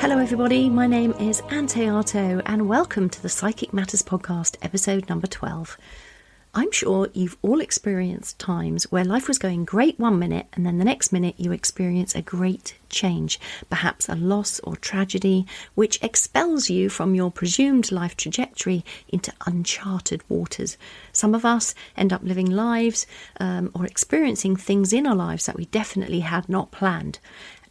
Hello everybody, my name is Ann Théato and welcome to the Psychic Matters podcast, episode number 12. I'm sure you've all experienced times where life was going great one minute and then the next minute you experience a great change, perhaps a loss or tragedy, which expels you from your presumed life trajectory into uncharted waters. Some of us end up living lives or experiencing things in our lives that we definitely had not planned.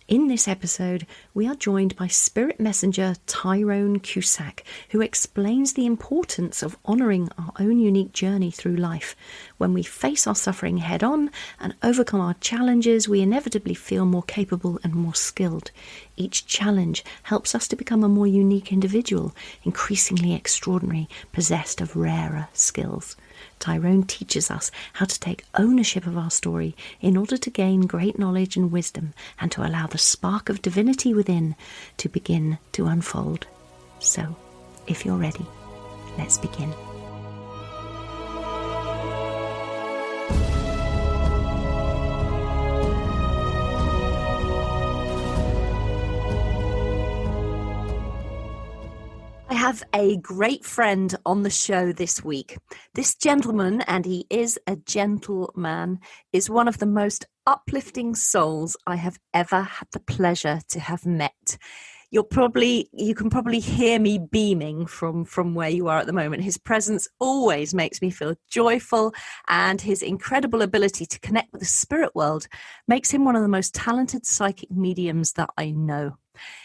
In this episode, we are joined by spirit messenger Tyrone Cusack, who explains the importance of honouring our own unique journey through life. When we face our suffering head on and overcome our challenges, we inevitably feel more capable and more skilled. Each challenge helps us to become a more unique individual, increasingly extraordinary, possessed of rarer skills. Tyrone teaches us how to take ownership of our story in order to gain great knowledge and wisdom and to allow the spark of divinity within to begin to unfold. So, if you're ready, let's begin. I have a great friend on the show this week. This gentleman, and he is a gentleman, is one of the most uplifting souls I have ever had the pleasure to have met. You can probably hear me beaming from where you are at the moment. His presence always makes me feel joyful, and his incredible ability to connect with the spirit world makes him one of the most talented psychic mediums that I know.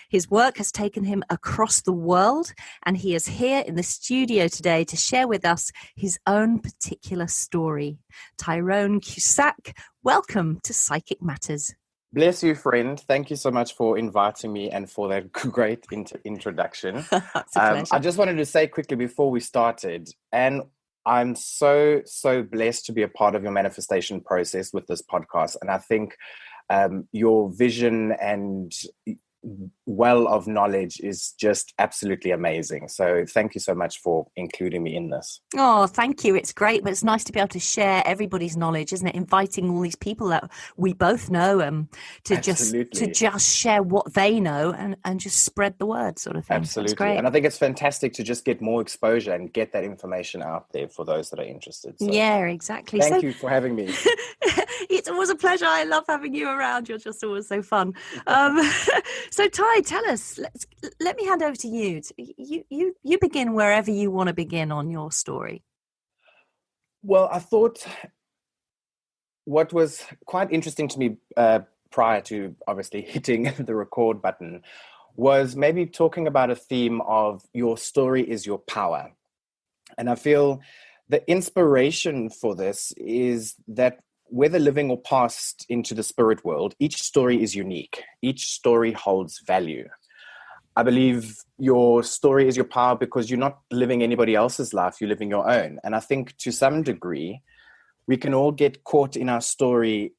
His work has taken him across the world, and he is here in the studio today to share with us his own particular story. Tyrone Cusack, welcome to Psychic Matters. Bless you, friend. Thank you so much for inviting me and for that great introduction. It's a pleasure. I just wanted to say quickly before we started, and I'm so blessed to be a part of your manifestation process with this podcast. And I think your vision and well of knowledge is just absolutely amazing. So thank you so much for including me in this. Oh, thank you. It's great, but it's nice to be able to share everybody's knowledge, isn't it? Inviting all these people that we both know to just share what they know and just spread the word, sort of thing. Absolutely. That's great. And I think it's fantastic to just get more exposure and get that information out there for those that are interested. So yeah, let thank you for having me. It's always a pleasure. I love having you around. You're just always so fun. So Ty, tell us, let me hand over to you. You begin wherever you want to begin on your story. Well, I thought what was quite interesting to me prior to obviously hitting the record button was maybe talking about a theme of your story is your power. And I feel the inspiration for this is that whether living or passed into the spirit world, each story is unique. Each story holds value. I believe your story is your power because you're not living anybody else's life, you're living your own. And I think to some degree, we can all get caught in our story.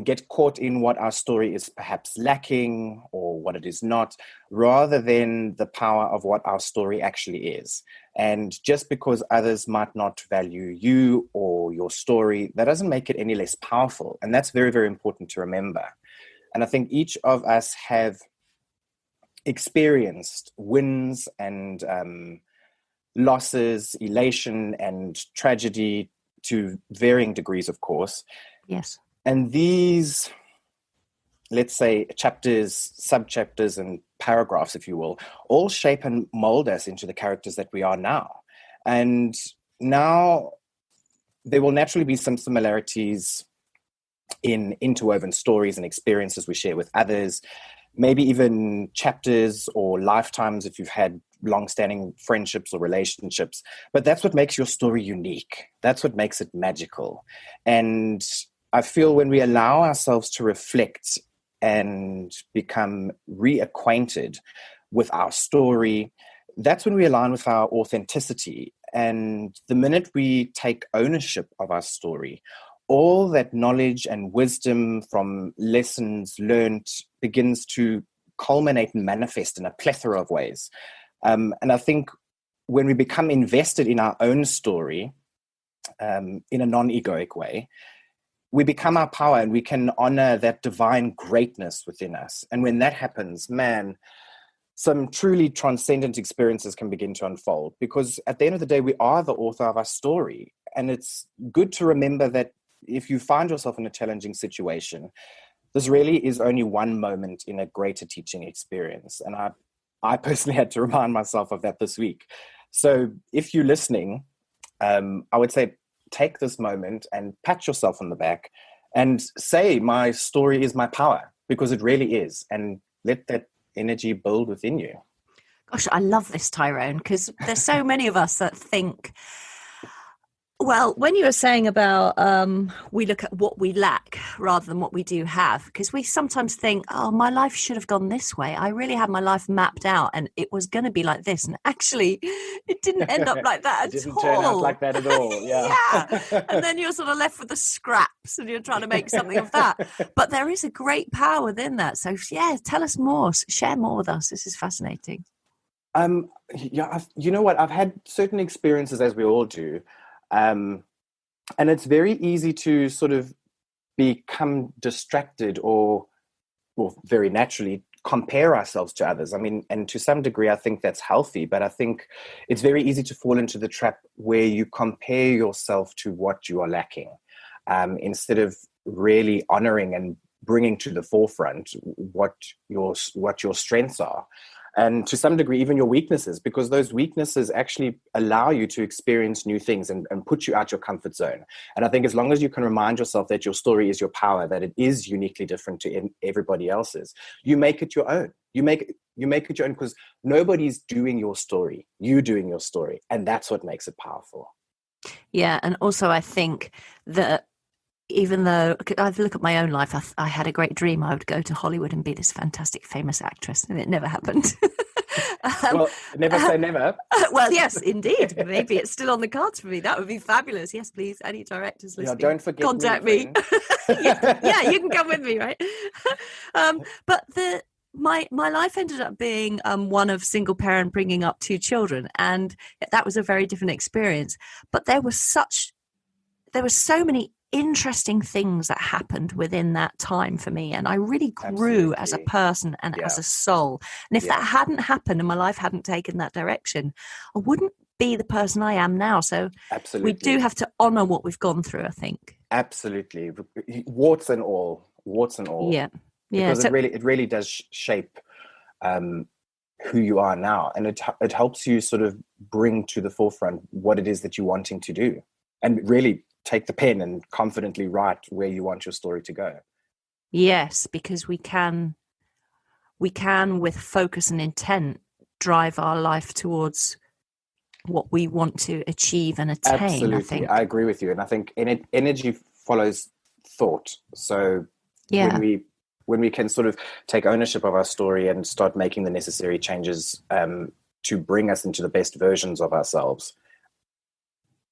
Get caught in what our story is perhaps lacking or what it is not, rather than the power of what our story actually is. And just because others might not value you or your story, that doesn't make it any less powerful. And that's very, very important to remember. And I think each of us have experienced wins and losses, elation and tragedy to varying degrees, of course. Yes. And these, let's say, chapters, sub-chapters, and paragraphs, if you will, all shape and mold us into the characters that we are now. And now there will naturally be some similarities in interwoven stories and experiences we share with others, maybe even chapters or lifetimes if you've had long-standing friendships or relationships. But that's what makes your story unique. That's what makes it magical. And I feel when we allow ourselves to reflect and become reacquainted with our story, that's when we align with our authenticity. And the minute we take ownership of our story, all that knowledge and wisdom from lessons learned begins to culminate and manifest in a plethora of ways. And I think when we become invested in our own story in a non-egoic way, we become our power, and we can honor that divine greatness within us. And when that happens, man, some truly transcendent experiences can begin to unfold, because at the end of the day, we are the author of our story. And it's good to remember that if you find yourself in a challenging situation, this really is only one moment in a greater teaching experience. And I personally had to remind myself of that this week. So if you're listening, I would say take this moment and pat yourself on the back and say, my story is my power, because it really is. And let that energy build within you. Gosh, I love this, Tyrone, because there's so many of us that think, well, when you were saying about we look at what we lack rather than what we do have, because we sometimes think, oh, my life should have gone this way. I really had my life mapped out and it was going to be like this. And actually, it didn't end up like that at all. It didn't turn out like that at all. Yeah. Yeah. And then you're sort of left with the scraps and you're trying to make something of that. But there is a great power within that. So, yeah, tell us more. Share more with us. This is fascinating. Yeah, you know what? I've had certain experiences, as we all do. And it's very easy to sort of become distracted or very naturally compare ourselves to others. I mean, and to some degree, I think that's healthy, but I think it's very easy to fall into the trap where you compare yourself to what you are lacking, instead of really honoring and bringing to the forefront what your strengths are. And to some degree, even your weaknesses, because those weaknesses actually allow you to experience new things and put you out your comfort zone. And I think as long as you can remind yourself that your story is your power, that it is uniquely different to everybody else's, you make it your own. You make it your own, because nobody's doing your story. You're doing your story. And that's what makes it powerful. Yeah. And also, I think that even though I look at my own life, I had a great dream I would go to Hollywood and be this fantastic, famous actress, and it never happened. Well, never say never. Well, yes, indeed. Maybe it's still on the cards for me. That would be fabulous. Yes, please. Any directors listening, don't forget contact me. Yeah, you can come with me, right? But my life ended up being one of single parent bringing up two children, and that was a very different experience. But there were so many interesting things that happened within that time for me, and I really grew as a person and as a soul. And if that hadn't happened and my life hadn't taken that direction, I wouldn't be the person I am now. So we do have to honor what we've gone through, I think. Absolutely. Warts and all. Yeah. Because it really does shape who you are now, and it helps you sort of bring to the forefront what it is that you're wanting to do, and really take the pen and confidently write where you want your story to go. Yes, because we can with focus and intent drive our life towards what we want to achieve and attain. Absolutely. I agree with you. And I think energy follows thought. So when we can sort of take ownership of our story and start making the necessary changes to bring us into the best versions of ourselves.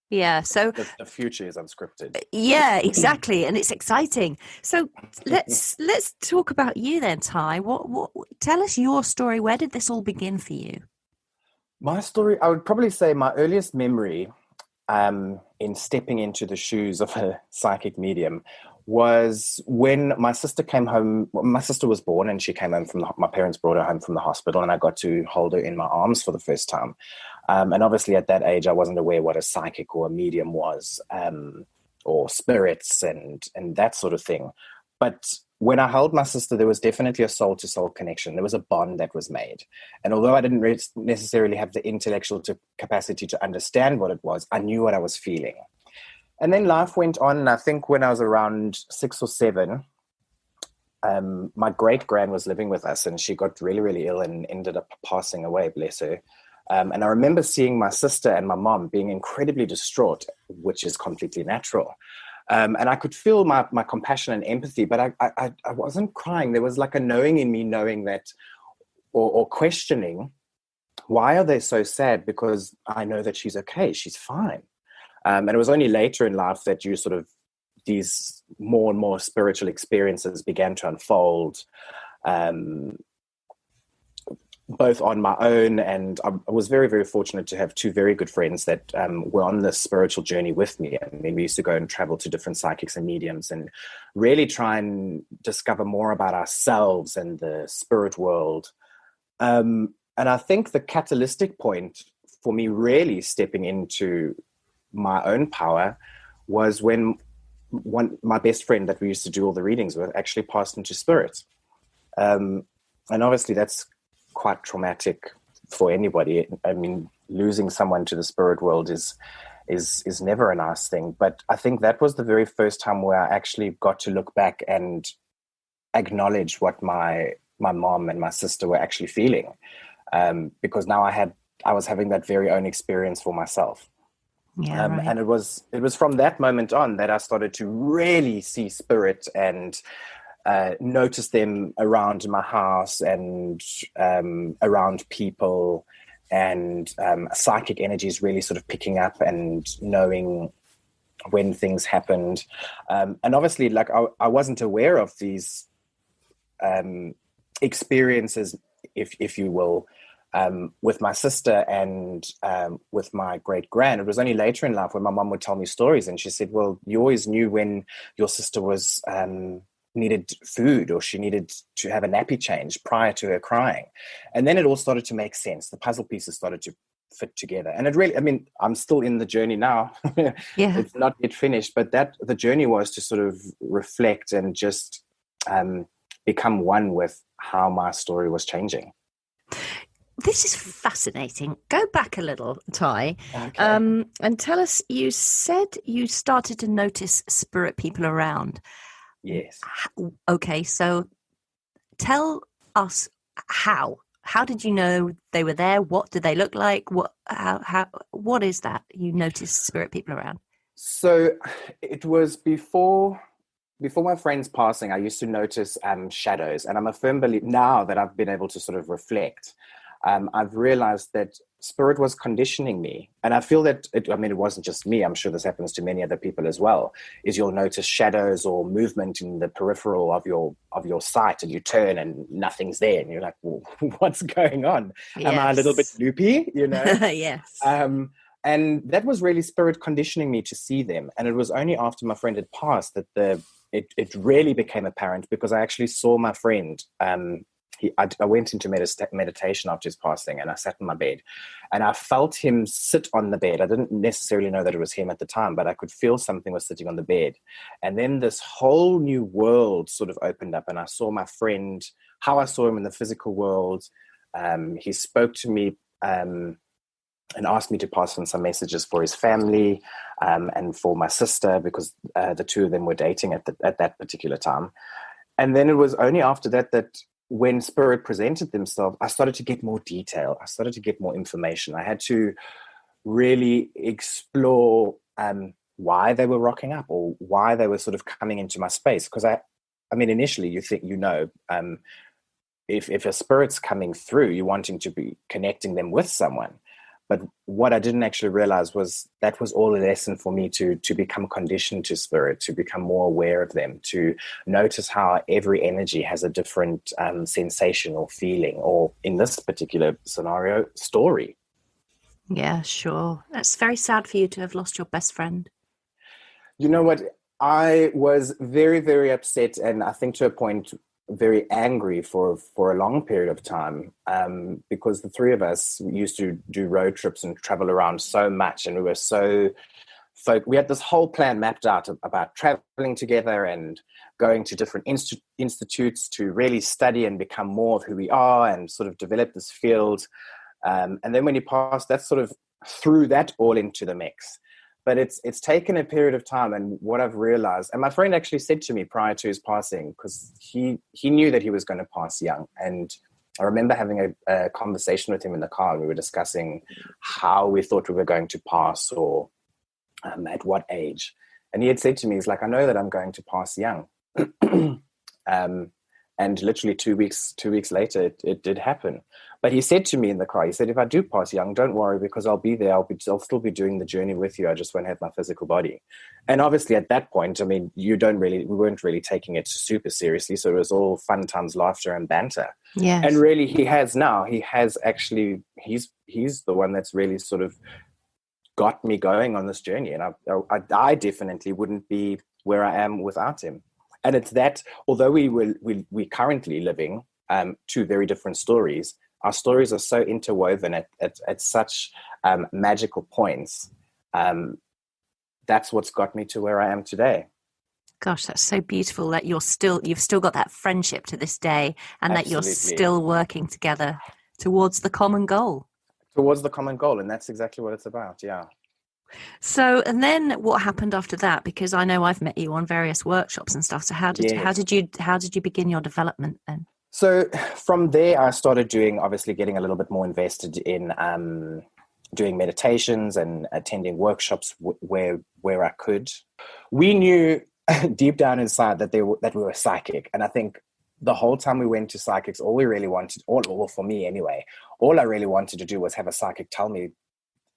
Yeah, so the future is unscripted. Yeah, exactly, and it's exciting. So let's talk about you then, Ty. What tell us your story. Where did this all begin for you? My story, I would probably say my earliest memory in stepping into the shoes of a psychic medium was when my sister came home. My sister was born, and she came home my parents brought her home from the hospital, and I got to hold her in my arms for the first time. And obviously at that age, I wasn't aware what a psychic or a medium was, or spirits and that sort of thing. But when I held my sister, there was definitely a soul-to-soul connection. There was a bond that was made. And although I didn't necessarily have the intellectual capacity to understand what it was, I knew what I was feeling. And then life went on, and I think when I was around 6 or 7, my great-grand was living with us, and she got really, really ill and ended up passing away, bless her. And I remember seeing my sister and my mom being incredibly distraught, which is completely natural. And I could feel my compassion and empathy, but I wasn't crying. There was like a knowing in me, knowing that, or questioning, why are they so sad? Because I know that she's okay, she's fine. And it was only later in life that you sort of, these more and more spiritual experiences began to unfold. both on my own, and I was very, very fortunate to have two very good friends that were on this spiritual journey with me. I mean, we used to go and travel to different psychics and mediums and really try and discover more about ourselves and the spirit world. And I think the catalytic point for me really stepping into my own power was when my best friend that we used to do all the readings with actually passed into spirit. And obviously that's quite traumatic for anybody. I mean, losing someone to the spirit world is never a nice thing. But I think that was the very first time where I actually got to look back and acknowledge what my mom and my sister were actually feeling. Because now I was having that very own experience for myself. Yeah, right. And it was from that moment on that I started to really see spirit and notice them around my house and around people, and psychic energies really sort of picking up and knowing when things happened. And obviously, like I wasn't aware of these experiences, if you will, with my sister and with my great grand. It was only later in life when my mom would tell me stories, and she said, well, you always knew when your sister was needed food or she needed to have a nappy change prior to her crying. And then it all started to make sense. The puzzle pieces started to fit together. And it really, I mean, I'm still in the journey now. Yeah. It's not yet finished, but the journey was to sort of reflect and just become one with how my story was changing. This is fascinating. Go back a little, Ty, Okay. and tell us, you said you started to notice spirit people around. Yes. Okay, so tell us how. How did you know they were there? What did they look like? What is that you noticed spirit people around? So it was before my friend's passing. I used to notice shadows, and I'm a firm believer now that I've been able to sort of reflect. I've realized that spirit was conditioning me. And I feel that, it wasn't just me. I'm sure this happens to many other people as well, is you'll notice shadows or movement in the peripheral of your sight, and you turn and nothing's there. And you're like, well, what's going on? Yes. Am I a little bit loopy, Yes. And that was really spirit conditioning me to see them. And it was only after my friend had passed that it really became apparent, because I actually saw my friend. I went into meditation after his passing, and I sat in my bed and I felt him sit on the bed. I didn't necessarily know that it was him at the time, but I could feel something was sitting on the bed. And then this whole new world sort of opened up, and I saw my friend, how I saw him in the physical world. He spoke to me and asked me to pass on some messages for his family and for my sister, because the two of them were dating at that particular time. And then it was only after that when spirit presented themselves, I started to get more detail. I started to get more information. I had to really explore why they were rocking up, or why they were sort of coming into my space. Because I mean, initially you think, if a spirit's coming through, you're wanting to be connecting them with someone. But what I didn't actually realize was that was all a lesson for me to become conditioned to spirit, to become more aware of them, to notice how every energy has a different sensation or feeling, or in this particular scenario, story. Yeah, sure. That's very sad for you to have lost your best friend. You know what? I was very, very upset, and I think to a point very angry for a long period of time, because the three of us used to do road trips and travel around so much, and we were so we had this whole plan mapped out about traveling together and going to different institutes to really study and become more of who we are and sort of develop this field. And then when you pass, that sort of threw that all into the mix. But it's taken a period of time, and what I've realized, and my friend actually said to me prior to his passing, because he knew that he was going to pass young, and I remember having a conversation with him in the car, and we were discussing how we thought we were going to pass, or at what age. And he had said to me, he's like, I know that I'm going to pass young. And literally 2 weeks later, it did happen. But he said to me in the car, he said, if I do pass young, don't worry, because I'll be there. I'll still be doing the journey with you. I just won't have my physical body. And obviously at that point, I mean, we weren't really taking it super seriously. So it was all fun times, laughter and banter. Yes. And really he has actually, he's the one that's really sort of got me going on this journey. And I definitely wouldn't be where I am without him. And it's that, although we currently living two very different stories, our stories are so interwoven at such magical points. That's what's got me to where I am today. Gosh, that's so beautiful that you've still got that friendship to this day, and Absolutely. that you're still working together towards the common goal. Towards the common goal, and that's exactly what it's about, yeah. So, and then what happened after that? Because I know I've met you on various workshops and stuff. So how did you begin your development then? So from there, I started getting a little bit more invested in doing meditations and attending workshops where I could. We knew deep down inside that we were psychic, and I think the whole time we went to psychics, all we really wanted, or for me anyway, all I really wanted to do was have a psychic tell me.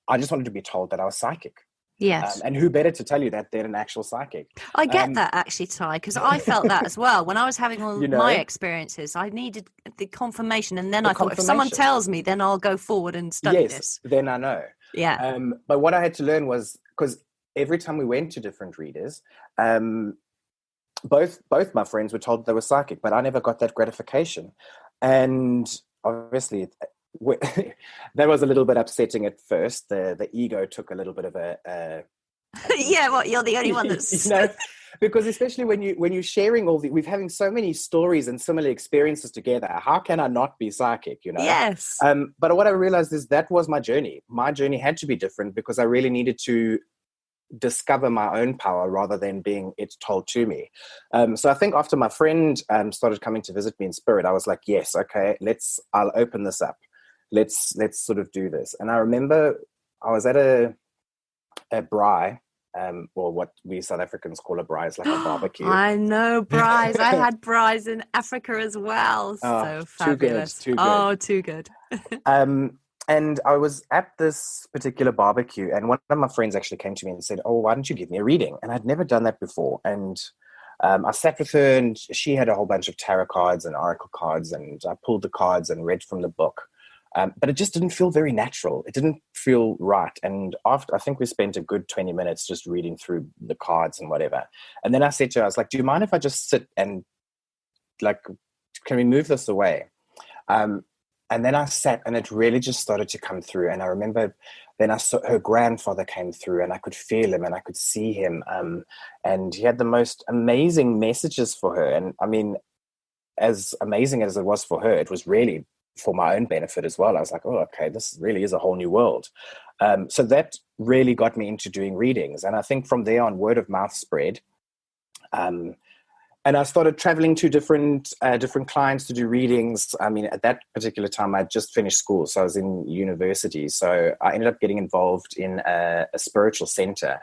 I just wanted to be told that I was psychic. Yes. And who better to tell you that than an actual psychic? I get that actually, Ty, because I felt that as well. When I was having all my experiences, I needed the confirmation. And then I thought, if someone tells me, then I'll go forward and study this. Then I know. Yeah. But what I had to learn was, because every time we went to different readers, both my friends were told they were psychic, but I never got that gratification. And obviously that was a little bit upsetting at first. The ego took a little bit of a yeah, well, you're the only one that's because especially when you're sharing we're having so many stories and similar experiences together, how can I not be psychic, Yes. But what I realized is that was my journey had to be different, because I really needed to discover my own power rather than being it told to me. So I think after my friend started coming to visit me in spirit, I was like, yes, okay, I'll open this up. Let's sort of do this. And I remember I was at a braai, or what we South Africans call a braai, is like a barbecue. I know braais. I had braais in Africa as well. So fabulous. Too good. Oh, too good. And I was at this particular barbecue, and one of my friends actually came to me and said, oh, why don't you give me a reading? And I'd never done that before. And I sat with her, and she had a whole bunch of tarot cards and oracle cards, and I pulled the cards and read from the book. But it just didn't feel very natural. It didn't feel right. And after, I think we spent a good 20 minutes just reading through the cards and whatever. And then I said to her, I was like, do you mind if I just sit and can we move this away? And then I sat, and it really just started to come through. And I remember then I saw her grandfather came through, and I could feel him and I could see him. And he had the most amazing messages for her. And I mean, as amazing as it was for her, it was really for my own benefit as well. I was like, oh, okay, this really is a whole new world. So that really got me into doing readings. And I think from there on, word of mouth spread. And I started traveling to different clients to do readings. I mean, at that particular time, I just finished school, so I was in university. So I ended up getting involved in a spiritual center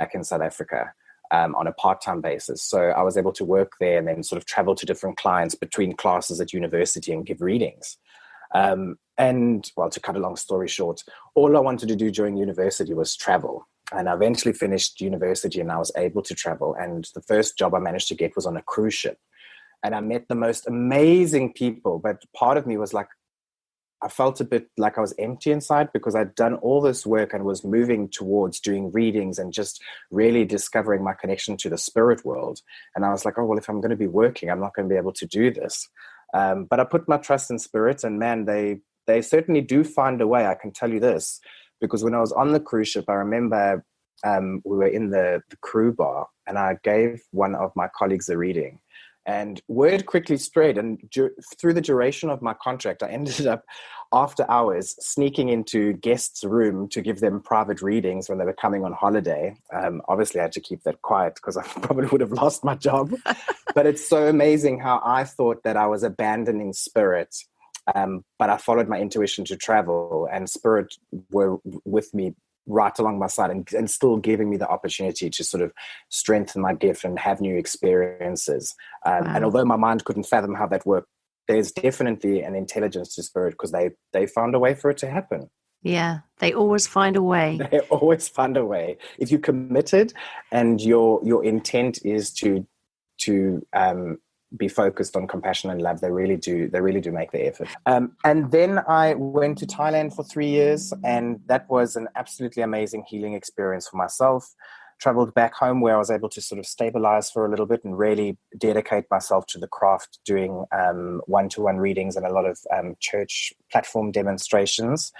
back in South Africa. On a part-time basis. So I was able to work there and then sort of travel to different clients between classes at university and give readings. And well, to cut a long story short, all I wanted to do during university was travel. And I eventually finished university and I was able to travel. And the first job I managed to get was on a cruise ship. And I met the most amazing people. But part of me was like, I felt a bit like I was empty inside, because I'd done all this work and was moving towards doing readings and just really discovering my connection to the spirit world. And I was like, oh, well, if I'm going to be working, I'm not going to be able to do this. But I put my trust in spirits, and man, they certainly do find a way. I can tell you this, because when I was on the cruise ship, I remember we were in the crew bar, and I gave one of my colleagues a reading. And word quickly spread, and through the duration of my contract, I ended up, after hours, sneaking into guests' room to give them private readings when they were coming on holiday. Obviously, I had to keep that quiet because I probably would have lost my job. But it's so amazing how I thought that I was abandoning spirit, but I followed my intuition to travel, and spirit were with me right along my side and still giving me the opportunity to sort of strengthen my gift and have new experiences. And although my mind couldn't fathom how that worked, there's definitely an intelligence to spirit, because they found a way for it to happen. Yeah, they always find a way. They always find a way. If you're committed and your intent is to be focused on compassion and love, they really do make the effort. And then I went to Thailand for 3 years, and that was an absolutely amazing healing experience for myself. Traveled back home, where I was able to sort of stabilize for a little bit and really dedicate myself to the craft, doing one-to-one readings and a lot of church platform demonstrations.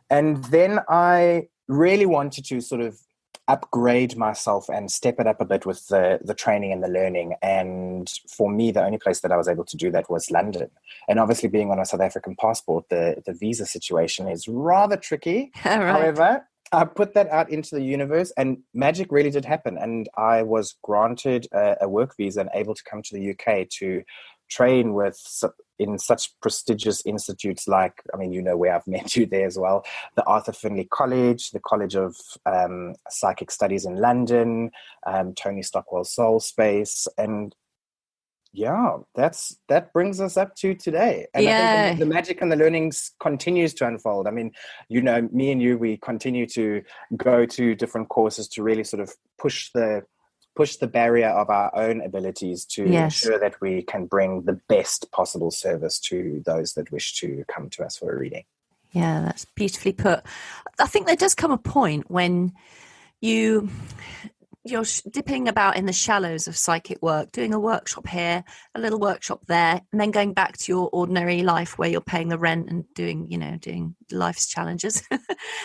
And then I really wanted to sort of upgrade myself and step it up a bit with the training and the learning. And for me, the only place that I was able to do that was London. And obviously, being on a South African passport, the visa situation is rather tricky. Right. However, I put that out into the universe, and magic really did happen. And I was granted a work visa and able to come to the UK to train in such prestigious institutes like, I mean, you know where I've met you there as well, the Arthur Findlay College, the College of Psychic Studies in London, Tony Stockwell Soul Space, and yeah, that brings us up to today. And I think the magic and the learnings continues to unfold. I mean, you know, me and you, we continue to go to different courses to really sort of push the barrier of our own abilities to ensure that we can bring the best possible service to those that wish to come to us for a reading. Yeah, that's beautifully put. I think there does come a point when you're dipping about in the shallows of psychic work, doing a workshop here, a little workshop there, and then going back to your ordinary life where you're paying the rent and doing life's challenges.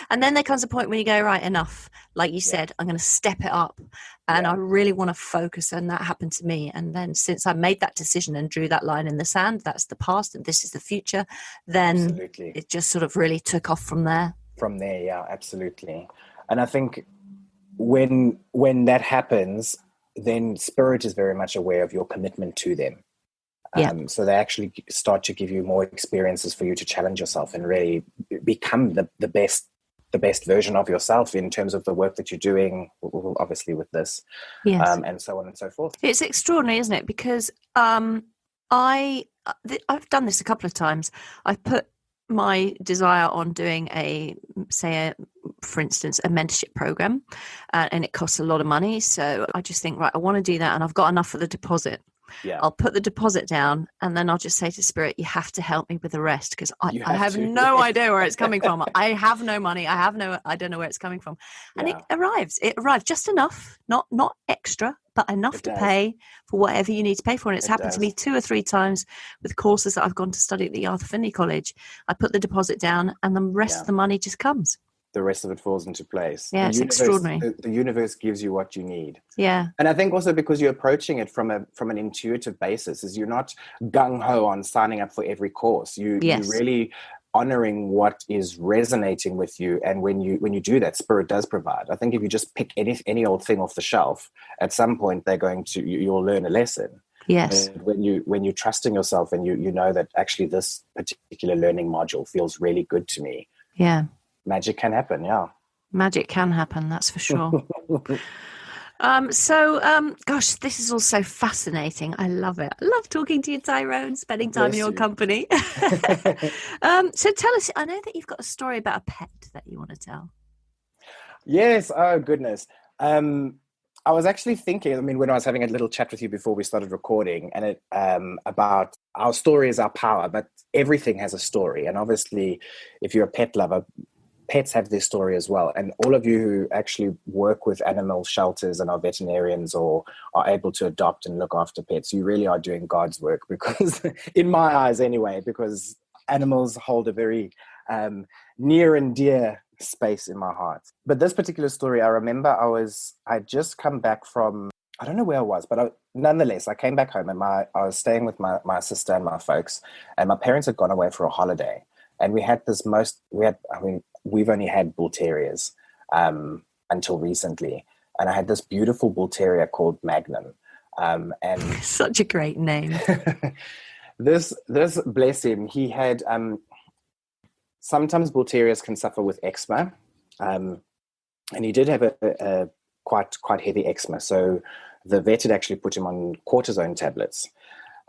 And then there comes a point when you go, right, enough. Like you said, I'm going to step it up, and I really want to focus. And that happened to me. And then since I made that decision and drew that line in the sand, that's the past and this is the future, then it just sort of really took off from there. From there, yeah, absolutely. And I think when that happens, then spirit is very much aware of your commitment to them. So they actually start to give you more experiences for you to challenge yourself and really become the best version of yourself in terms of the work that you're doing, obviously with this, and so on and so forth. It's extraordinary, isn't it? Because I've done this a couple of times. I've put my desire on doing for instance, a mentorship program, and it costs a lot of money. So I just think, right, I want to do that, and I've got enough for the deposit. Yeah. I'll put the deposit down, and then I'll just say to Spirit, you have to help me with the rest, because I have no idea where it's coming from. I have no money. I don't know where it's coming from. And it arrives just enough, not extra, but enough to pay for whatever you need to pay for. And it's happened to me 2 or 3 times with courses that I've gone to study at the Arthur Findlay College. I put the deposit down, and the rest of the money just comes. The rest of it falls into place. Yeah, it's extraordinary. The universe gives you what you need. Yeah. And I think also because you're approaching it from an intuitive basis, is you're not gung-ho on signing up for every course. You're really honoring what is resonating with you. And when you do that, spirit does provide. I think if you just pick any old thing off the shelf, at some point you'll learn a lesson. Yes. And when you're trusting yourself and you know that actually this particular learning module feels really good to me. Yeah. Magic can happen, yeah. Magic can happen, that's for sure. Gosh, this is all so fascinating. I love it. I love talking to you, Tyrone, spending time in your company. So tell us, I know that you've got a story about a pet that you want to tell. Yes, oh goodness. I was actually thinking, I mean, when I was having a little chat with you before we started recording, and it about our story is our power, but everything has a story. And obviously, if you're a pet lover, pets have their story as well. And all of you who actually work with animal shelters and are veterinarians or are able to adopt and look after pets, you really are doing God's work, because in my eyes anyway, because animals hold a very near and dear space in my heart. But this particular story, I remember I'd just come back from, I don't know where I was, but nonetheless, I came back home and I was staying with my sister and my folks, and my parents had gone away for a holiday. And we've only had bull terriers until recently. And I had this beautiful bull terrier called Magnum. And such a great name. This bless him, he had, sometimes bull terriers can suffer with eczema. And he did have a quite heavy eczema. So the vet had actually put him on cortisone tablets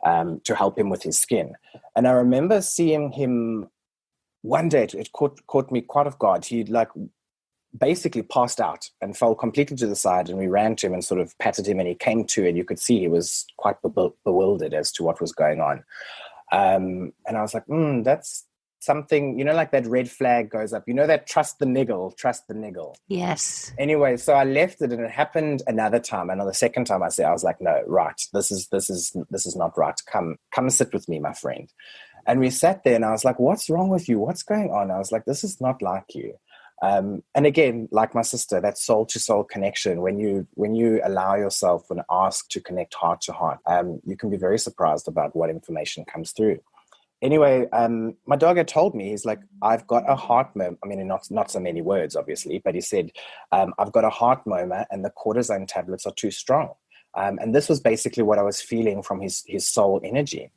to help him with his skin. And I remember seeing him one day, it caught me quite off guard. He like basically passed out and fell completely to the side, and we ran to him and sort of patted him, and he came to, and you could see he was quite bewildered as to what was going on. And I was like, that's something, like that red flag goes up, that trust the niggle. Yes. Anyway, so I left it, and it happened another time. And on the second time I was like, no, right, this is not right. Come sit with me, my friend. And we sat there, and I was like, what's wrong with you? What's going on? I was like, this is not like you. And again, like my sister, that soul to soul connection, when you allow yourself and ask to connect heart to heart, you can be very surprised about what information comes through. Anyway, my dog had told me, he's like, I've got a heart murmur. I mean, not so many words, obviously, but he said, I've got a heart murmur and the cortisone tablets are too strong. And this was basically what I was feeling from his soul energy.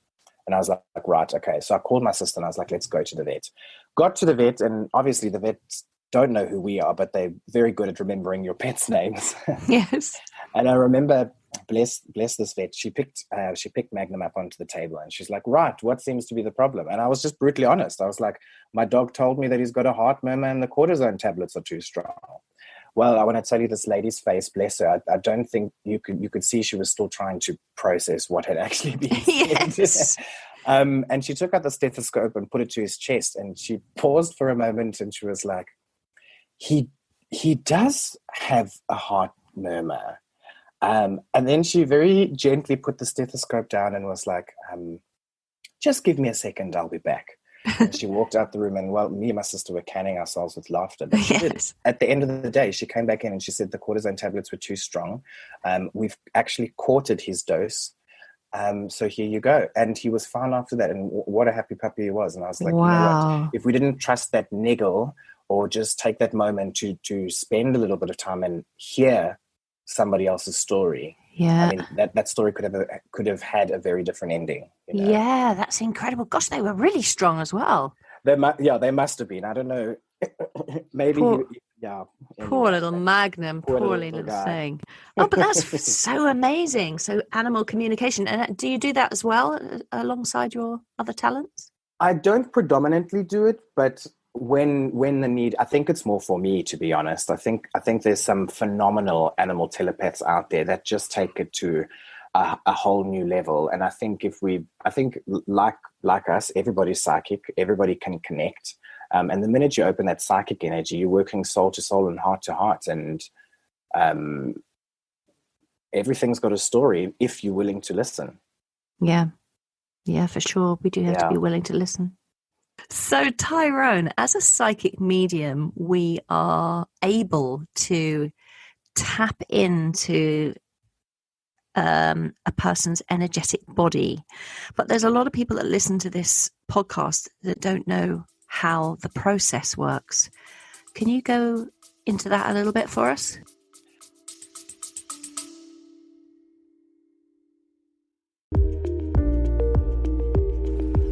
And I was like, right, okay. So I called my sister and I was like, let's go to the vet. Got to the vet, and obviously the vets don't know who we are, but they're very good at remembering your pets' names. Yes. And I remember, bless this vet, she picked Magnum up onto the table, and she's like, right, what seems to be the problem? And I was just brutally honest. I was like, my dog told me that he's got a heart murmur and the cortisone tablets are too strong. Well, I want to tell you, this lady's face, bless her, I don't think you could see she was still trying to process what had actually been said. Yes. And she took out the stethoscope and put it to his chest, and she paused for a moment, and she was like, he does have a heart murmur. And then she very gently put the stethoscope down and was like, just give me a second, I'll be back. And she walked out the room, and well, me and my sister were canning ourselves with laughter. But she did. At the end of the day, she came back in and she said the cortisone tablets were too strong. We've actually quartered his dose. So here you go. And he was fine after that. And what a happy puppy he was. And I was like, wow. You know what? If we didn't trust that niggle, or just take that moment to spend a little bit of time and hear somebody else's story. Yeah. I mean, that story could have had a very different ending. Yeah, that's incredible. Gosh, they were really strong as well. They must have been. I don't know. Maybe. Poor little Magnum, poor little thing. Oh, but that's so amazing. So animal communication. And do you do that as well alongside your other talents? I don't predominantly do it, but when the need, I think it's more for me, to be honest. I think there's some phenomenal animal telepaths out there that just take it to a whole new level. And I think like us, everybody's psychic, everybody can connect. And the minute you open that psychic energy, you're working soul to soul and heart to heart, and everything's got a story if you're willing to listen. Yeah, for sure. We do have to be willing to listen. So, Tyrone, as a psychic medium, we are able to tap into a person's energetic body. But there's a lot of people that listen to this podcast that don't know how the process works. Can you go into that a little bit for us?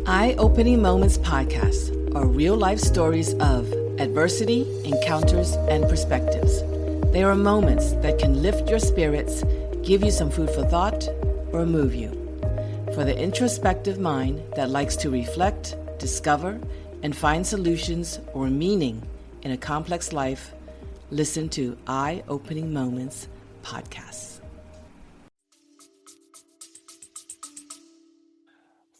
Eye-Opening Moments podcasts are real-life stories of adversity, encounters, and perspectives. They are moments that can lift your spirits, give you some food for thought, or move you. For the introspective mind that likes to reflect, discover, and find solutions or meaning in a complex life, listen to Eye-Opening Moments podcasts.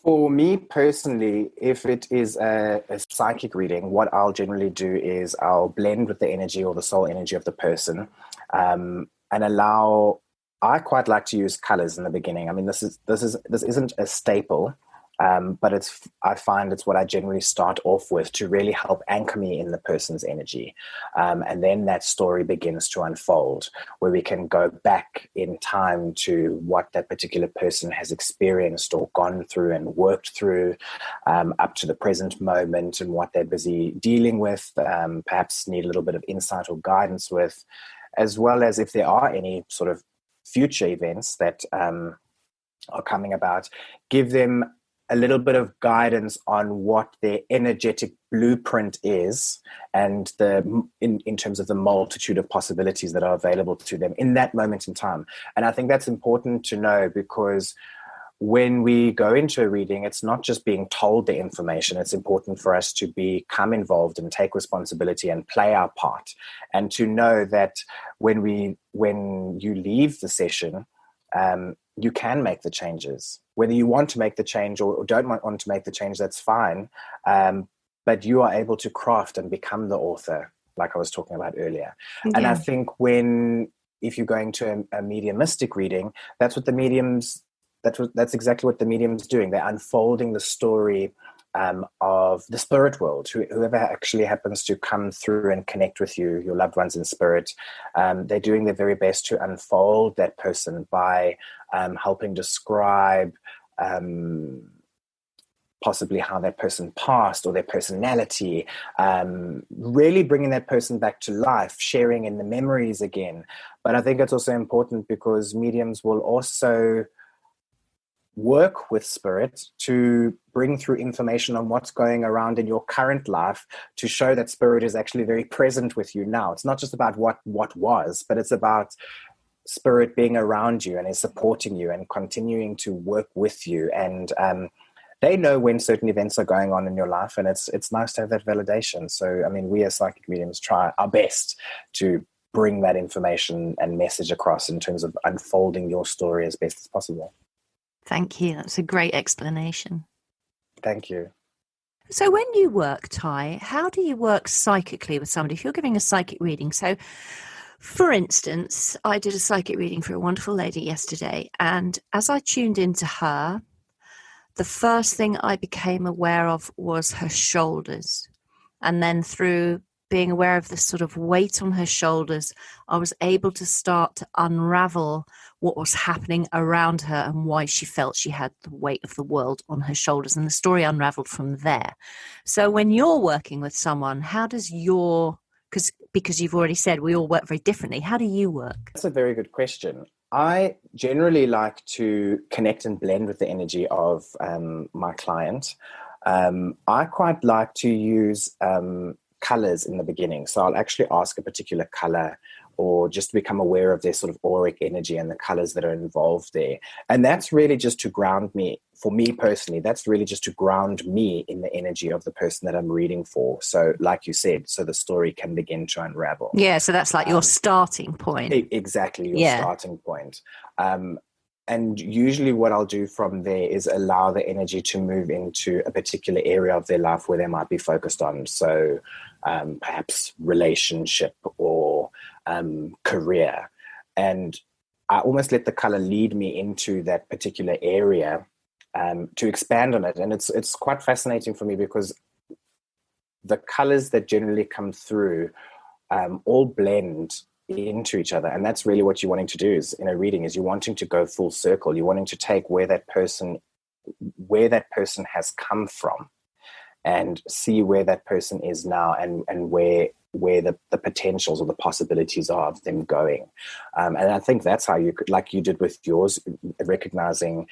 For me personally, if it is a psychic reading, what I'll generally do is I'll blend with the energy or the soul energy of the person, and allow. I quite like to use colors in the beginning. I mean, this isn't a staple, but I find it's what I generally start off with to really help anchor me in the person's energy, and then that story begins to unfold, where we can go back in time to what that particular person has experienced or gone through and worked through, up to the present moment, and what they're busy dealing with, perhaps need a little bit of insight or guidance with, as well as if there are any sort of future events that are coming about, give them a little bit of guidance on what their energetic blueprint is, and in terms of the multitude of possibilities that are available to them in that moment in time. And I think that's important to know, because when we go into a reading, it's not just being told the information. It's important for us to become involved and take responsibility and play our part, and to know that when you leave the session, you can make the changes. Whether you want to make the change or don't want to make the change, that's fine. But you are able to craft and become the author, like I was talking about earlier. Yeah. And I think if you're going to a mediumistic reading, that's exactly what the medium's doing. They're unfolding the story of the spirit world. Whoever actually happens to come through and connect with you, your loved ones in spirit, they're doing their very best to unfold that person by helping describe possibly how that person passed or their personality, really bringing that person back to life, sharing in the memories again. But I think it's also important because mediums will also work with spirit to bring through information on what's going around in your current life, to show that spirit is actually very present with you now. It's not just about what was, but it's about spirit being around you and is supporting you and continuing to work with you. And they know when certain events are going on in your life, and it's nice to have that validation. So, I mean, we as psychic mediums try our best to bring that information and message across in terms of unfolding your story as best as possible. Thank you. That's a great explanation. Thank you. So when you work, Ty, how do you work psychically with somebody? If you're giving a psychic reading, so for instance, I did a psychic reading for a wonderful lady yesterday, and as I tuned into her, the first thing I became aware of was her shoulders. And then through being aware of this sort of weight on her shoulders, I was able to start to unravel what was happening around her and why she felt she had the weight of the world on her shoulders. And the story unraveled from there. So when you're working with someone, how does because you've already said we all work very differently, how do you work? That's a very good question. I generally like to connect and blend with the energy of my client. I quite like to use colors in the beginning. So I'll actually ask a particular color, or just become aware of their sort of auric energy and the colors that are involved there. And that's really just to ground me. For me personally, that's really just to ground me in the energy of the person that I'm reading for. So like you said, so the story can begin to unravel. Yeah, so that's like your starting point. Exactly, your starting point. And usually what I'll do from there is allow the energy to move into a particular area of their life where they might be focused on. So perhaps relationship or career. And I almost let the color lead me into that particular area to expand on it. And it's quite fascinating for me, because the colors that generally come through all blend into each other. And that's really what you're wanting to do is in a reading, is you're wanting to go full circle. You're wanting to take where that person has come from and see where that person is now, and where the potentials or the possibilities are of them going. And I think that's how you could, like you did with yours, recognizing,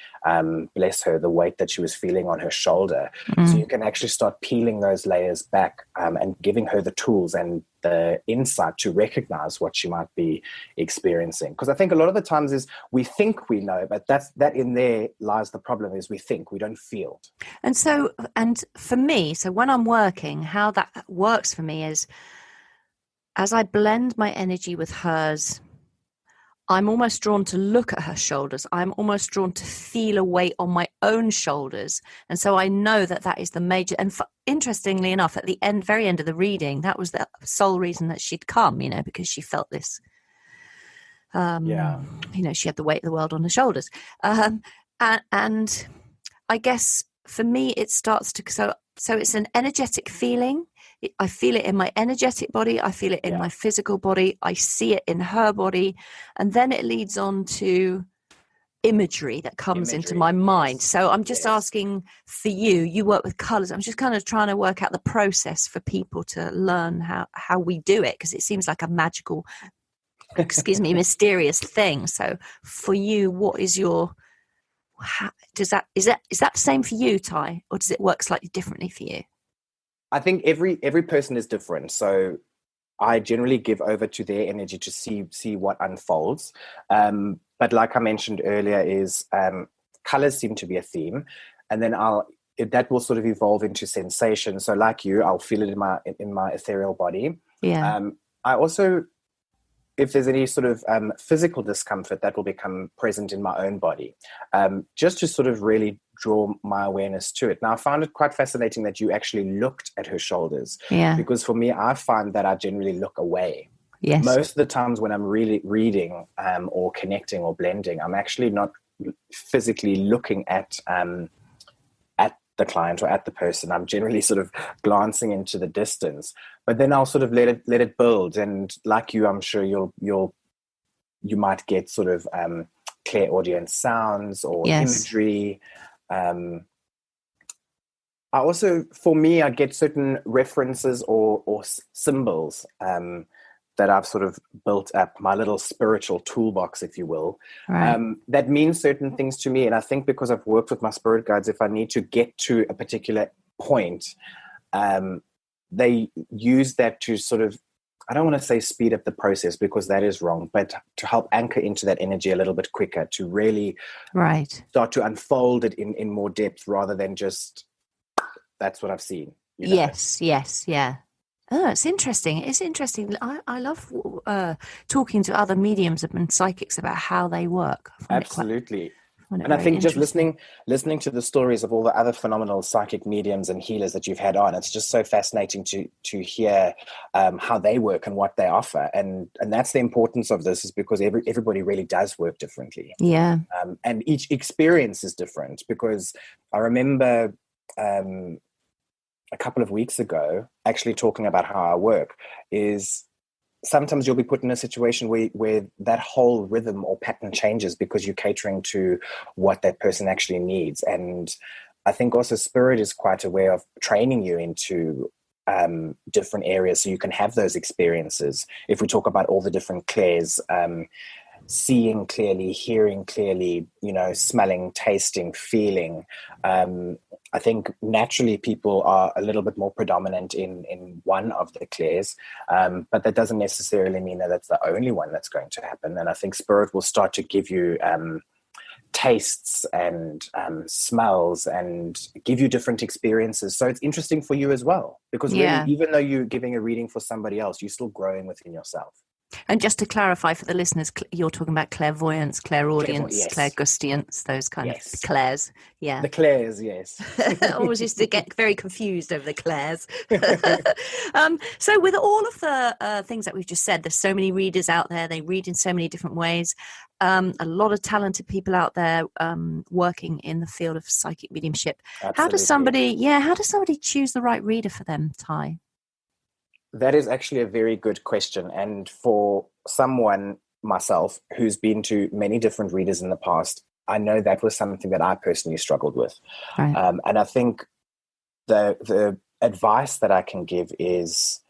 bless her, the weight that she was feeling on her shoulder. So you can actually start peeling those layers back and giving her the tools and the insight to recognize what she might be experiencing. Because I think a lot of the times is we think we know, but that in there lies the problem, is we think, we don't feel. And so, and for me, so when I'm working, how that works for me is, as I blend my energy with hers, I'm almost drawn to look at her shoulders. I'm almost drawn to feel a weight on my own shoulders. And so I know that is the major, and interestingly enough, at the very end of the reading, that was the sole reason that she'd come, because she felt this, she had the weight of the world on her shoulders. And I guess for me, it starts to, so it's an energetic feeling. I feel it in my energetic body. I feel it in my physical body. I see it in her body. And then it leads on to imagery that comes into my mind. So I'm just asking for you work with colors. I'm just kind of trying to work out the process for people to learn how we do it, because it seems like a magical, mysterious thing. So for you, what is your is that the same for you, Ty, or does it work slightly differently for you? I think every person is different. So I generally give over to their energy to see what unfolds. But like I mentioned earlier, is colors seem to be a theme, and then that will sort of evolve into sensation. So like you, I'll feel it in my ethereal body. Yeah. I also, if there's any sort of physical discomfort, that will become present in my own body, just to sort of really draw my awareness to it. Now, I found it quite fascinating that you actually looked at her shoulders, because for me, I find that I generally look away. Yes. Most of the times when I'm really reading or connecting or blending, I'm actually not physically looking at the client or at the person. I'm generally sort of glancing into the distance, but then I'll sort of let it build. And like you, I'm sure you might get sort of clairaudient sounds or imagery. I also, for me, I get certain references or symbols that I've sort of built up, my little spiritual toolbox, if you will, that means certain things to me. And I think because I've worked with my spirit guides, if I need to get to a particular point, they use that to sort of, I don't want to say speed up the process because that is wrong, but to help anchor into that energy a little bit quicker, to really start to unfold it in more depth rather than just, that's what I've seen. You know? Yes, yeah. Oh, it's interesting. It's interesting. I love talking to other mediums and psychics about how they work. Absolutely. And I think just listening to the stories of all the other phenomenal psychic mediums and healers that you've had on, it's just so fascinating to hear how they work and what they offer. And that's the importance of this, is because everybody really does work differently. Yeah. And each experience is different, because I remember a couple of weeks ago, actually talking about how I work, is sometimes you'll be put in a situation where that whole rhythm or pattern changes because you're catering to what that person actually needs. And I think also spirit is quite a way of training you into different areas so you can have those experiences. If we talk about all the different clairs, seeing clearly, hearing clearly, smelling, tasting, feeling. I think naturally people are a little bit more predominant in one of the clairs, but that doesn't necessarily mean that that's the only one that's going to happen. And I think spirit will start to give you tastes and smells and give you different experiences. So it's interesting for you as well, because really, even though you're giving a reading for somebody else, you're still growing within yourself. And just to clarify for the listeners, you're talking about clairvoyance, clairaudience, clairgustance, those kind of clairs. Yeah. The clairs, yes. I always used to get very confused over the clairs. So with all of the things that we've just said, there's so many readers out there. They read in so many different ways. A lot of talented people out there working in the field of psychic mediumship. Absolutely. How does somebody choose the right reader for them, Ty? That is actually a very good question. And for someone, myself, who's been to many different readers in the past, I know that was something that I personally struggled with. Right. And I think the advice that I can give is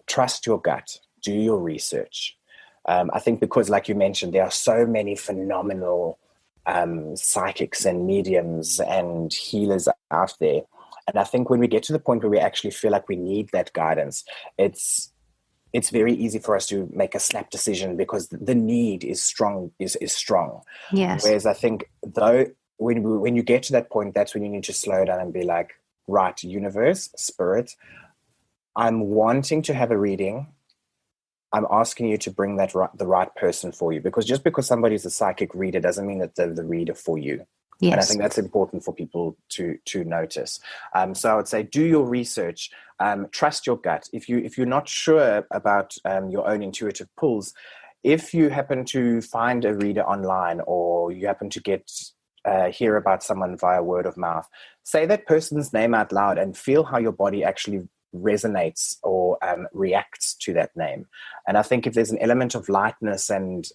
trust your gut, do your research. I think because, like you mentioned, there are so many phenomenal psychics and mediums and healers out there. And I think when we get to the point where we actually feel like we need that guidance, it's very easy for us to make a snap decision because the need is strong. Yes. Whereas I think though when you get to that point, that's when you need to slow down and be like, right, universe, spirit, I'm wanting to have a reading. I'm asking you to bring the right person for you, because just because somebody's a psychic reader doesn't mean that they're the reader for you. Yes. And I think that's important for people to notice. So I would say do your research, trust your gut. If you're not sure about your own intuitive pulls, if you happen to find a reader online or you happen to hear about someone via word of mouth, say that person's name out loud and feel how your body actually resonates or reacts to that name. And I think if there's an element of lightness and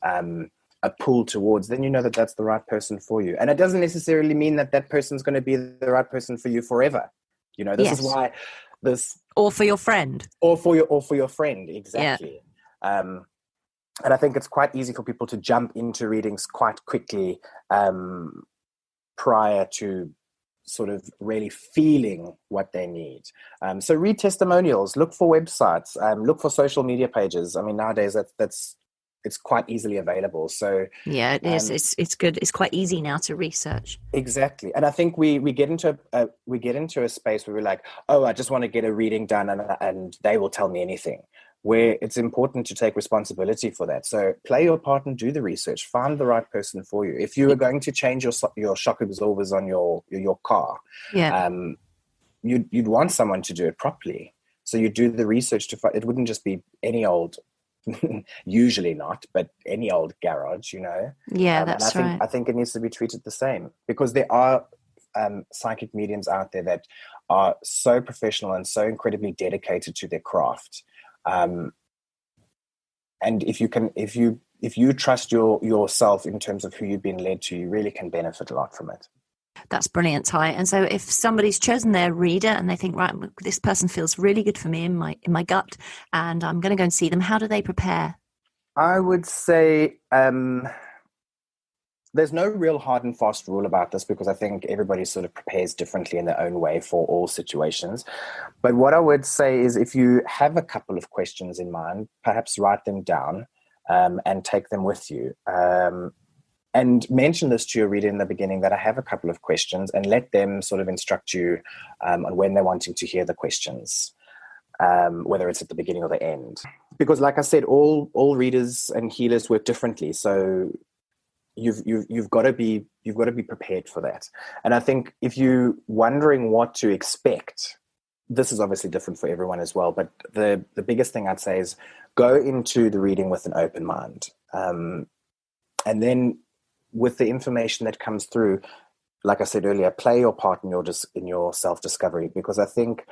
a pull towards, then you know that that's the right person for you. And it doesn't necessarily mean that that person's going to be the right person for you forever. This is why this, or for your friend, or for your friend, exactly. And I think it's quite easy for people to jump into readings quite quickly prior to sort of really feeling what they need. So read testimonials, look for websites, look for social media pages. I mean, nowadays it's quite easily available. So yeah, it is. It's good. It's quite easy now to research. Exactly. And I think we get into a space where we're like, oh, I just want to get a reading done and they will tell me anything, where it's important to take responsibility for that. So play your part and do the research, find the right person for you. If you are going to change your shock absorbers on your car, yeah, you'd want someone to do it properly. So you do the research to find, it wouldn't just be any old, usually not, but any old garage, yeah, and that's right. I think it needs to be treated the same, because there are psychic mediums out there that are so professional and so incredibly dedicated to their craft. And if you trust yourself in terms of who you've been led to, you really can benefit a lot from it. That's brilliant, Ty. And so if somebody's chosen their reader and they think, right, this person feels really good for me in my gut, and I'm going to go and see them, how do they prepare? I would say there's no real hard and fast rule about this, because I think everybody sort of prepares differently in their own way for all situations. But what I would say is, if you have a couple of questions in mind, perhaps write them down and take them with you. And mention this to your reader in the beginning, that I have a couple of questions, and let them sort of instruct you on when they're wanting to hear the questions, whether it's at the beginning or the end. Because like I said, all readers and healers work differently. So you've got to be prepared for that. And I think if you're wondering what to expect, this is obviously different for everyone as well. But the biggest thing I'd say is go into the reading with an open mind. And then with the information that comes through, like I said earlier, play your part in your self-discovery, because I think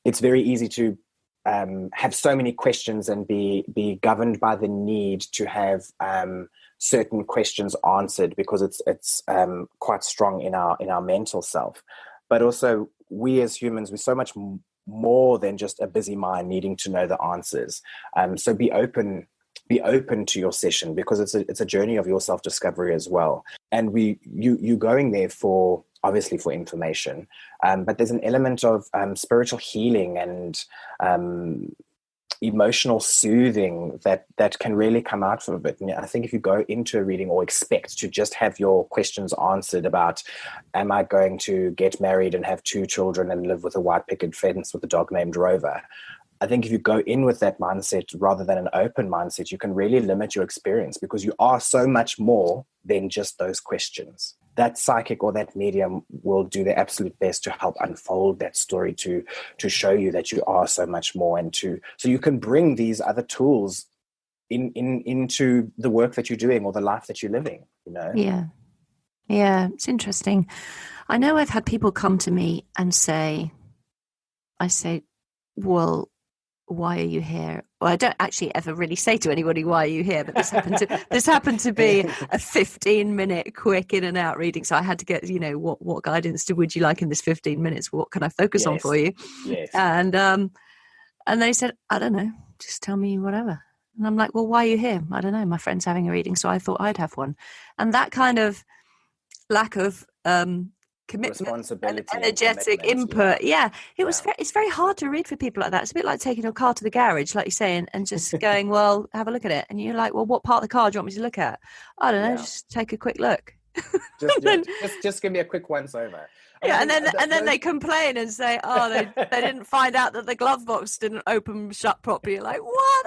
it's very easy to have so many questions and be governed by the need to have certain questions answered, because it's quite strong in our mental self. But also, we as humans, we're so much more than just a busy mind needing to know the answers. So be open to your session, because it's a journey of your self-discovery as well. And you going there for information, but there's an element of spiritual healing and emotional soothing that can really come out from it. And I think if you go into a reading or expect to just have your questions answered about, am I going to get married and have 2 children and live with a white picket fence with a dog named Rover, I think if you go in with that mindset rather than an open mindset, you can really limit your experience, because you are so much more than just those questions. That psychic or that medium will do their absolute best to help unfold that story, to show you that you are so much more, and so you can bring these other tools into the work that you're doing or the life that you're living. Yeah, it's interesting. I know I've had people come to me and say, well, why are you here? Well, I don't actually ever really say to anybody, why are you here? But this happened to be a 15-minute quick in and out reading. So I had to get, what guidance would you like in this 15 minutes? What can I focus on for you? Yes. And they said, I don't know, just tell me whatever. And I'm like, well, why are you here? I don't know. My friend's having a reading, so I thought I'd have one. And that kind of lack of commitment and energetic input. It's very hard to read for people like that. It's a bit like taking your car to the garage, like you say, and just going, well, have a look at it. And you're like, well, what part of the car do you want me to look at? I don't know, just take a quick look. Just give me a quick once over. And then they complain and say, oh, they didn't find out that the glove box didn't open shut properly. You're like, what?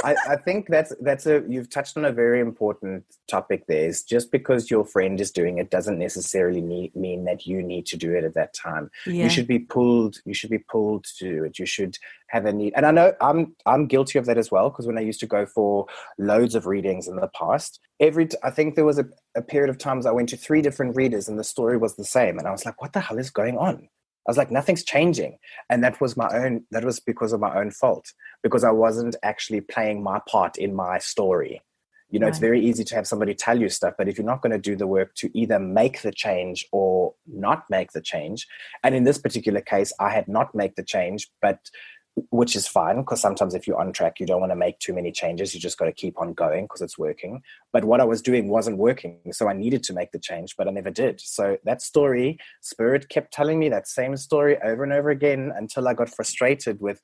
I think you've touched on a very important topic there. Is just because your friend is doing it doesn't necessarily mean that you need to do it at that time. Yeah. You should be pulled to do it. You should have a need. And I know I'm guilty of that as well, because when I used to go for loads of readings in the past, I think there was a period of times I went to 3 different readers and the story was the same. And I was like, what the hell is going on? I was like, nothing's changing. And that was because of my own fault, because I wasn't actually playing my part in my story. Right. It's very easy to have somebody tell you stuff, but if you're not going to do the work to either make the change or not make the change, and in this particular case, I had not made the change, but which is fine, because sometimes if you're on track, you don't want to make too many changes. You just got to keep on going because it's working. But what I was doing wasn't working. So I needed to make the change, but I never did. So that story, Spirit kept telling me that same story over and over again until I got frustrated with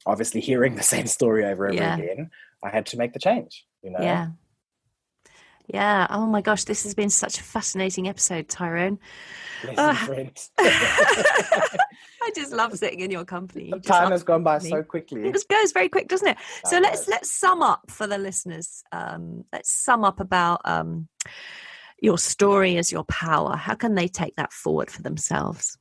obviously hearing the same story over and over again. I had to make the change, you know? Yeah. Yeah. Oh my gosh, this has been such a fascinating episode, Tyrone. Bless you, friend. I just love sitting in your company. Time has gone by so quickly. It just goes very quick, doesn't it? So let's sum up for the listeners. Let's sum up about your story as your power. How can they take that forward for themselves?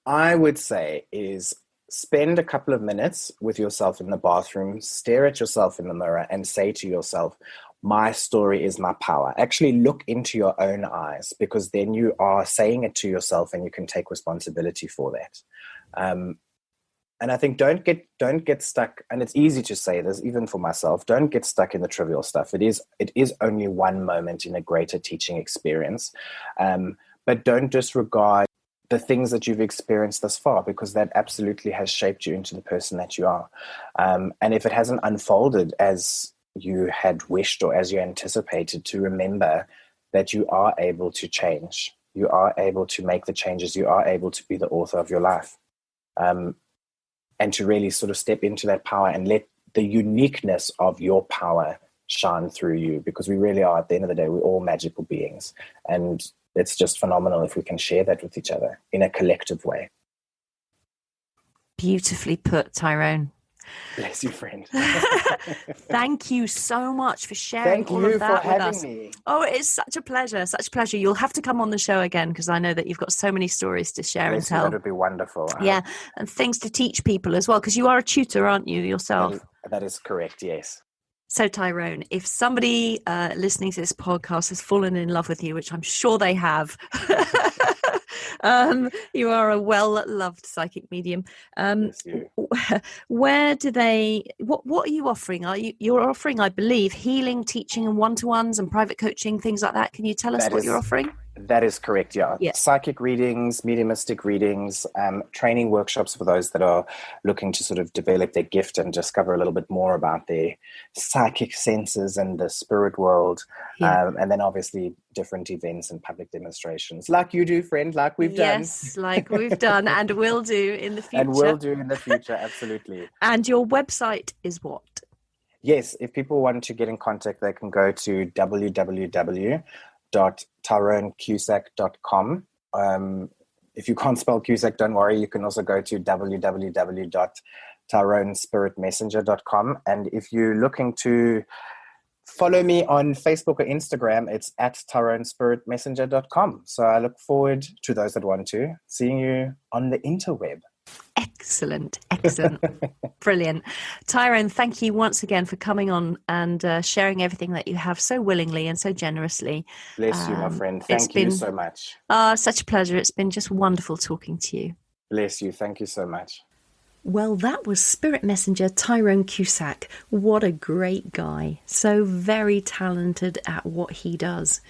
I would say is spend a couple of minutes with yourself in the bathroom, stare at yourself in the mirror and say to yourself, my story is my power. Actually look into your own eyes, because then you are saying it to yourself and you can take responsibility for that. And I think don't get stuck, and it's easy to say this even for myself, don't get stuck in the trivial stuff. It is only one moment in a greater teaching experience. But don't disregard the things that you've experienced thus far, because that absolutely has shaped you into the person that you are. And if it hasn't unfolded as you had wished or as you anticipated, to remember that you are able to change. You are able to make the changes. You are able to be the author of your life. And to really sort of step into that power and let the uniqueness of your power shine through you, because we really are, at the end of the day, we're all magical beings. And it's just phenomenal if we can share that with each other in a collective way. Beautifully put, Tyrone. Bless you, friend. Thank you so much for sharing all of that with us. Me. Oh, it's such a pleasure, such a pleasure. You'll have to come on the show again, because I know that you've got so many stories to share and tell. That would be wonderful. Yeah, and things to teach people as well, because you are a tutor, aren't you, yourself? That is correct, yes. So, Tyrone, if somebody listening to this podcast has fallen in love with you, which I'm sure they have, you are a well-loved psychic medium. Where do they? What are you offering? You're offering, I believe, healing, teaching, and one-to-ones and private coaching, things like that. Can you tell us what you're offering? That is correct, yeah. Psychic readings, mediumistic readings, training workshops for those that are looking to sort of develop their gift and discover a little bit more about their psychic senses and the spirit world. And then obviously different events and public demonstrations, like you do, friend, like we've done. Yes, like we've done and will do in the future. And will do in the future, absolutely. And your website is what? Yes, if people want to get in contact, they can go to www.tyronecusack.com. If you can't spell Cusack, don't worry. You can also go to www.tyronespiritmessenger.com. And if you're looking to follow me on Facebook or Instagram, it's at tyronespiritmessenger.com. So I look forward to those that want to seeing you on the interweb. Excellent. Brilliant. Tyrone, thank you once again for coming on and sharing everything that you have so willingly and so generously. Bless you, my friend. Thank you so much. Such a pleasure. It's been just wonderful talking to you. Bless you. Thank you so much. Well, that was Spirit Messenger Tyrone Cusack. What a great guy. So very talented at what he does.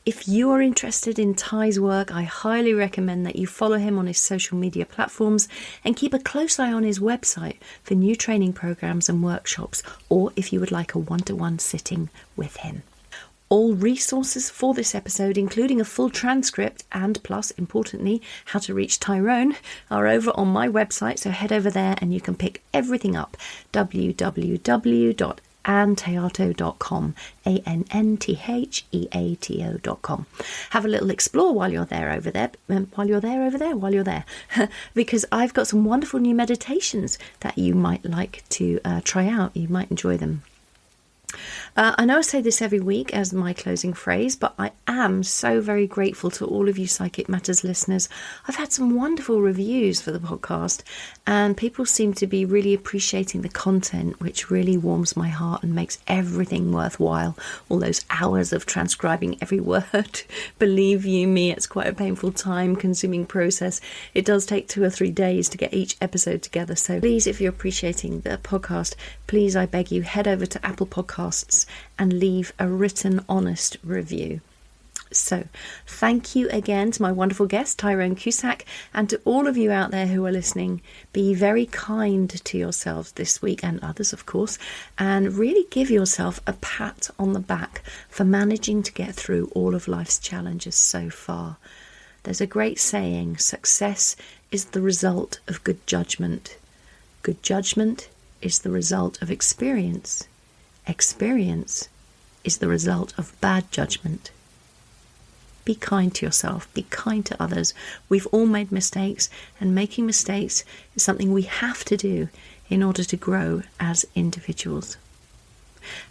If you are interested in Ty's work, I highly recommend that you follow him on his social media platforms and keep a close eye on his website for new training programs and workshops, or if you would like a one-to-one sitting with him. All resources for this episode, including a full transcript and plus, importantly, how to reach Tyrone, are over on my website, so head over there and you can pick everything up. www.anntheato.com, ANNTHEATO.com. Have a little explore while you're there, because I've got some wonderful new meditations that you might like to try out. You might enjoy them. I know I say this every week as my closing phrase, but I am so very grateful to all of you Psychic Matters listeners. I've had some wonderful reviews for the podcast, and people seem to be really appreciating the content, which really warms my heart and makes everything worthwhile. All those hours of transcribing every word. Believe you me, it's quite a painful, time-consuming process. It does take 2 or 3 days to get each episode together. So please, if you're appreciating the podcast, please, I beg you, head over to Apple Podcasts and leave a written, honest review. So, thank you again to my wonderful guest, Tyrone Cusack, and to all of you out there who are listening. Be very kind to yourselves this week, and others, of course, and really give yourself a pat on the back for managing to get through all of life's challenges so far. There's a great saying, success is the result of good judgment. Good judgment is the result of experience. Experience is the result of bad judgment. Be kind to yourself, be kind to others. We've all made mistakes, and making mistakes is something we have to do in order to grow as individuals.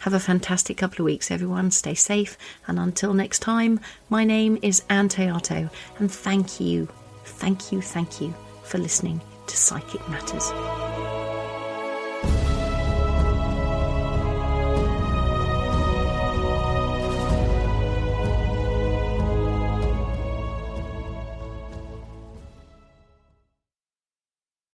Have a fantastic couple of weeks, everyone. Stay safe, and until next time, my name is Ann Théato, and thank you for listening to Psychic Matters.